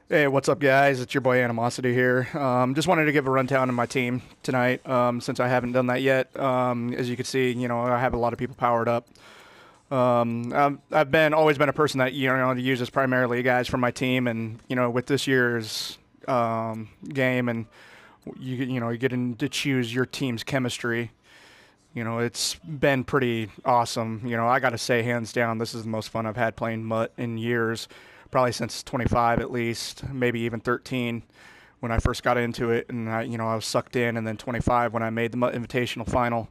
Hey, what's up, guys? It's your boy Animosity here. Just wanted to give a rundown of my team tonight, since I haven't done that yet. As you can see, I have a lot of people powered up. I've been always been a person that uses primarily guys from my team, and with this year's game, and you get to choose your team's chemistry. It's been pretty awesome. I got to say, hands down, this is the most fun I've had playing Mutt in years, probably since 25 at least, maybe even 13 when I first got into it, and I was sucked in, and then 25 when I made the Mutt Invitational final.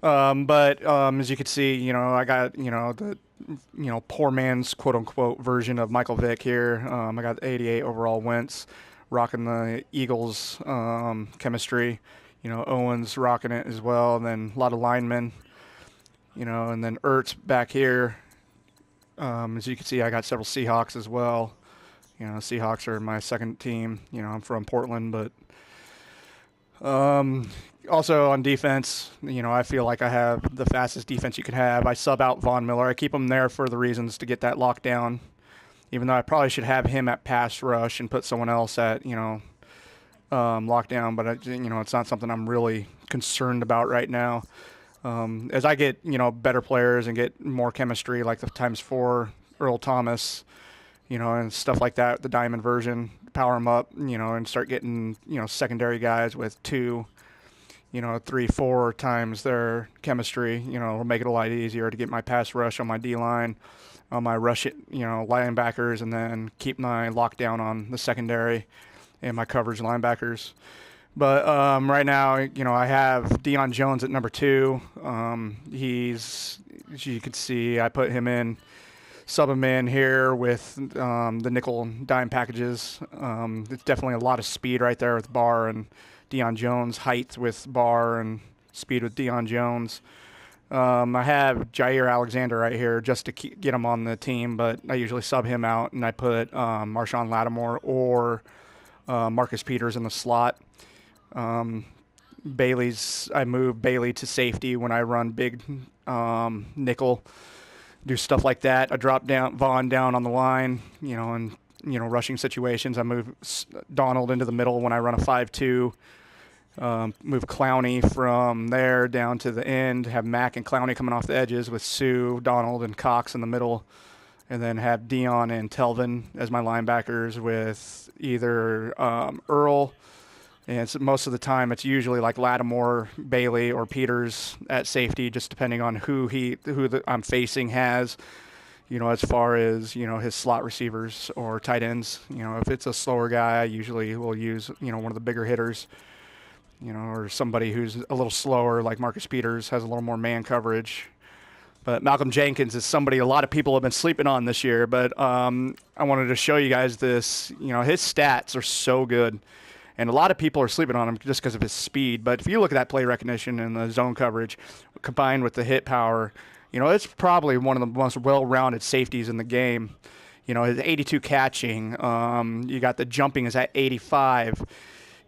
But as you can see, I got the poor man's quote unquote version of Michael Vick here. I got 88 overall wins, rocking the Eagles chemistry. Owens rocking it as well, and then a lot of linemen. And then Ertz back here. As you can see, I got several Seahawks as well. Seahawks are my second team. I'm from Portland, but also on defense, I feel like I have the fastest defense you could have. I sub out Von Miller. I keep him there for the reasons to get that lockdown, even though I probably should have him at pass rush and put someone else at, lockdown. But, it's not something I'm really concerned about right now. As I get, better players and get more chemistry, like the times 4 Earl Thomas, and stuff like that, the diamond version, power them up, and start getting, secondary guys with 2, 3, 4 times their chemistry, will make it a lot easier to get my pass rush on my D-line, on my rush, linebackers, and then keep my lockdown on the secondary and my coverage linebackers. But right now, I have Deion Jones at number 2. He's, as you can see, I put him in, sub him in here with the nickel dime packages. It's definitely a lot of speed right there with Barr and Deion Jones, height with Barr and speed with Deion Jones. I have Jair Alexander right here just to get him on the team, but I usually sub him out, and I put Marshawn Lattimore or Marcus Peters in the slot. I move Bailey to safety when I run big nickel, do stuff like that. I drop down Vaughn down on the line, and rushing situations. I move Donald into the middle when I run a 5-2. Move Clowney from there down to the end. Have Mack and Clowney coming off the edges with Sue, Donald, and Cox in the middle. And then have Dion and Telvin as my linebackers with either Earl. And it's, most of the time, it's usually like Lattimore, Bailey, or Peters at safety, just depending on who I'm facing has, as far as, his slot receivers or tight ends. If it's a slower guy, I usually will use, one of the bigger hitters, or somebody who's a little slower, like Marcus Peters, has a little more man coverage. But Malcolm Jenkins is somebody a lot of people have been sleeping on this year. But I wanted to show you guys this. His stats are so good. And a lot of people are sleeping on him just because of his speed. But if you look at that play recognition and the zone coverage combined with the hit power, it's probably one of the most well-rounded safeties in the game. His 82 catching. You got the jumping is at 85.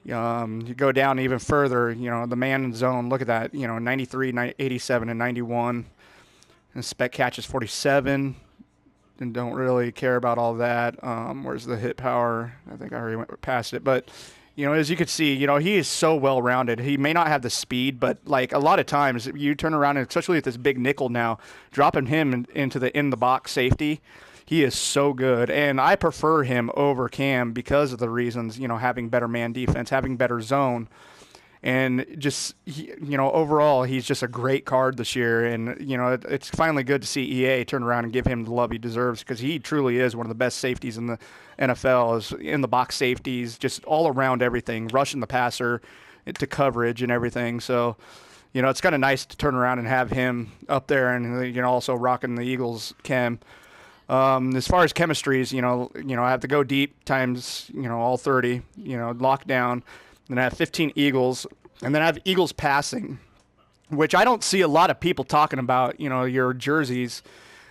You go down even further, the man in zone, look at that, 93, 87, and 91. And spec catch is 47. And don't really care about all that. Where's the hit power? I think I already went past it. But as you can see, he is so well-rounded. He may not have the speed, but like a lot of times you turn around, and especially with this big nickel now, dropping him into the in-the-box safety, he is so good. And I prefer him over Cam because of the reasons, having better man defense, having better zone. And just, overall, he's just a great card this year. And, it's finally good to see EA turn around and give him the love he deserves, because he truly is one of the best safeties in the NFL, is in the box safeties, just all around everything, rushing the passer to coverage and everything. So, it's kind of nice to turn around and have him up there and, also rocking the Eagles chem. As far as chemistries, I have to go deep times, all 30, lockdown. Then I have 15 Eagles, and then I have Eagles passing, which I don't see a lot of people talking about, your jerseys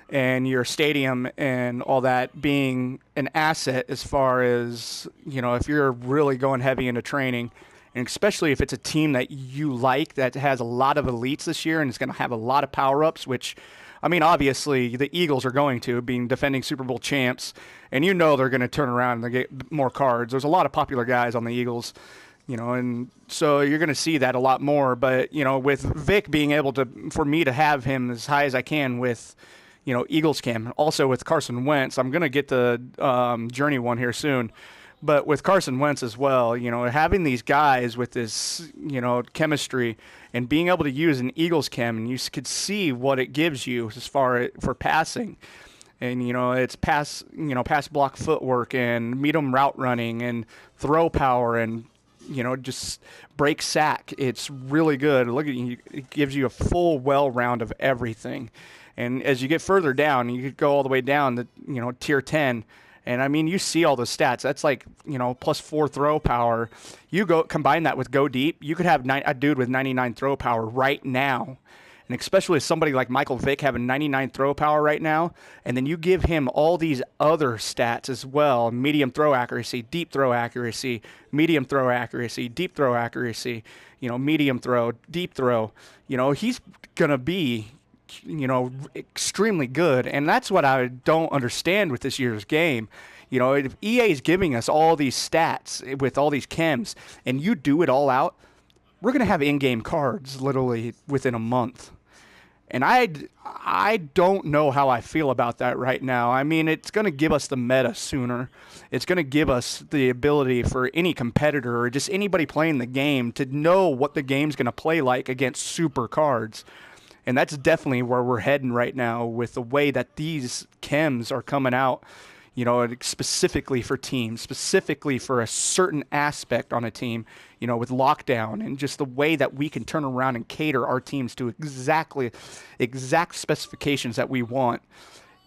and your stadium and all that being an asset as far as, if you're really going heavy into training, and especially if it's a team that you like that has a lot of elites this year and is going to have a lot of power-ups, which I mean, obviously the Eagles are going to, being defending Super Bowl champs, and you know they're going to turn around and get more cards. There's a lot of popular guys on the Eagles, and so you're going to see that a lot more. But with Vic being able to, for me to have him as high as I can with, Eagles cam, also with Carson Wentz, I'm going to get the Journey one here soon. But with Carson Wentz as well, having these guys with this, chemistry and being able to use an Eagles chem, and you could see what it gives you as far for passing. And, it's pass block footwork and medium route running and throw power and, just break sack. It's really good. Look at you. It gives you a full well round of everything. And as you get further down, you could go all the way down to, tier 10. And I mean, you see all those stats. That's like, +4 throw power. You go combine that with go deep. You could have a dude with 99 throw power right now. And especially somebody like Michael Vick having 99 throw power right now. And then you give him all these other stats as well. Medium throw accuracy, deep throw accuracy, medium throw accuracy, deep throw accuracy, medium throw, deep throw. He's going to be extremely good. And that's what I don't understand with this year's game. If EA is giving us all these stats with all these chems and you do it all out, we're going to have in-game cards literally within a month. And I don't know how I feel about that right now. I mean, it's going to give us the meta sooner. It's going to give us the ability for any competitor or just anybody playing the game to know what the game's going to play like against super cards. And that's definitely where we're heading right now with the way that these chems are coming out, specifically for teams, specifically for a certain aspect on a team, with lockdown and just the way that we can turn around and cater our teams to exact specifications that we want.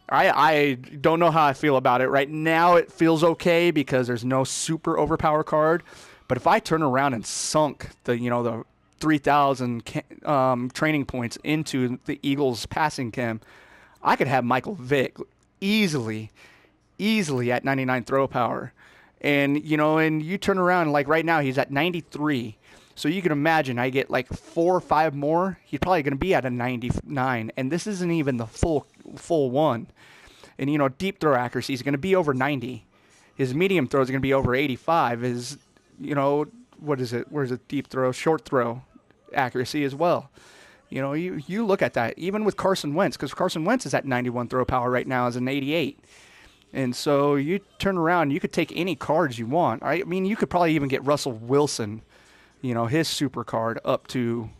I don't know how I feel about it. Right now it feels okay because there's no super overpower card. But if I turn around and sunk the 3,000 training points into the Eagles passing chem, I could have Michael Vick easily at 99 throw power. And, and you turn around, like right now he's at 93. So you can imagine I get like 4 or 5 more, he's probably going to be at a 99. And this isn't even the full one. And, deep throw accuracy is going to be over 90. His medium throw is going to be over 85. His, what is it? Where's it? Deep throw, short throw accuracy as well. You look at that, even with Carson Wentz, because Carson Wentz is at 91 throw power right now as an 88. And so you turn around, you could take any cards you want. I mean, you could probably even get Russell Wilson, his super card up to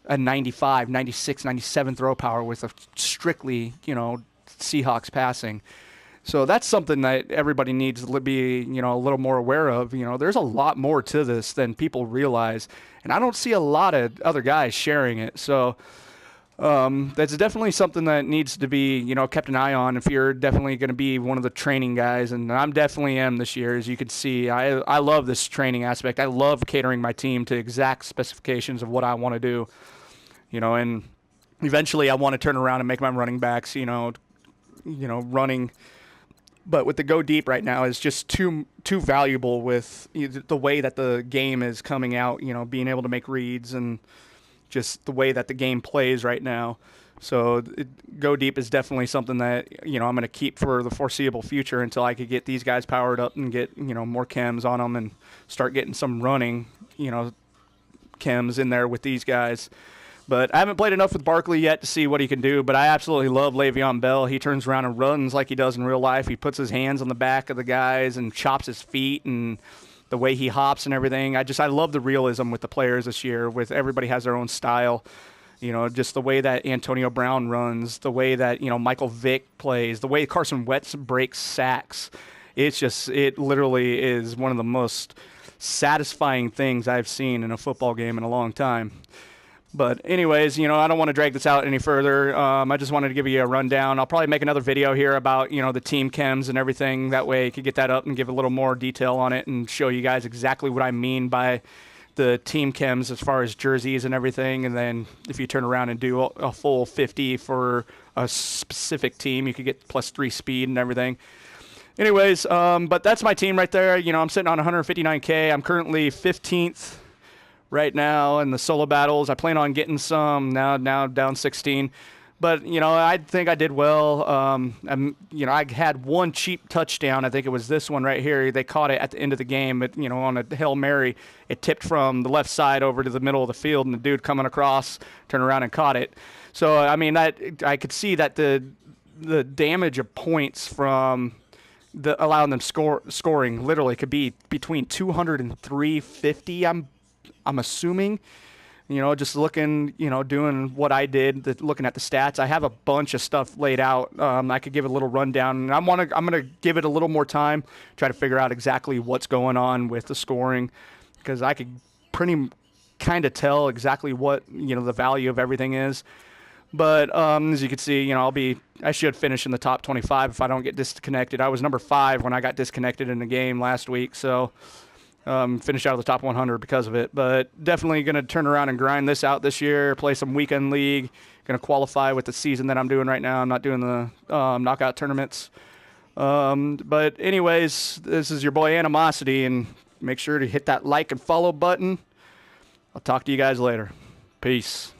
a 95, 96, 97 throw power with a strictly, Seahawks passing. So that's something that everybody needs to be, a little more aware of. There's a lot more to this than people realize. And I don't see a lot of other guys sharing it. So that's definitely something that needs to be, kept an eye on if you're definitely going to be one of the training guys. And I'm definitely am this year, as you can see. I love this training aspect. I love catering my team to exact specifications of what I want to do, and eventually I want to turn around and make my running backs, running. But with the go deep right now is just too valuable with the way that the game is coming out, being able to make reads and just the way that the game plays right now. So go deep is definitely something that, I'm going to keep for the foreseeable future until I could get these guys powered up and get, more chems on them and start getting some running, chems in there with these guys. But I haven't played enough with Barkley yet to see what he can do, but I absolutely love Le'Veon Bell. He turns around and runs like he does in real life. He puts his hands on the back of the guys and chops his feet, and the way he hops and everything. I love the realism with the players this year, with everybody has their own style. Just the way that Antonio Brown runs, the way that, Michael Vick plays, the way Carson Wentz breaks sacks. It literally is one of the most satisfying things I've seen in a football game in a long time. But anyways, I don't want to drag this out any further. I just wanted to give you a rundown. I'll probably make another video here about, the team chems and everything. That way I could get that up and give a little more detail on it and show you guys exactly what I mean by the team chems as far as jerseys and everything. And then if you turn around and do a full 50 for a specific team, you could get +3 speed and everything. Anyways, but that's my team right there. I'm sitting on 159K. I'm currently 15th. Right now in the solo battles. I plan on getting some now down 16, But, I think I did well. I had one cheap touchdown. I think it was this one right here. They caught it at the end of the game, but, on a Hail Mary. It tipped from the left side over to the middle of the field, and the dude coming across turned around and caught it. So, I mean, I could see that the damage of points from allowing them scoring literally could be between 200 and 350. I'm assuming, just looking, doing what I did, looking at the stats. I have a bunch of stuff laid out. I could give a little rundown, and I'm gonna give it a little more time, try to figure out exactly what's going on with the scoring, because I could pretty kind of tell exactly what the value of everything is. But as you can see, I should finish in the top 25 if I don't get disconnected. I was number 5 when I got disconnected in the game last week, so finish out of the top 100 because of it. But definitely going to turn around and grind this out this year, play some weekend league, going to qualify with the season that I'm doing right now. I'm not doing the knockout tournaments. But anyways, this is your boy Animosity, and make sure to hit that like and follow button. I'll talk to you guys later. Peace.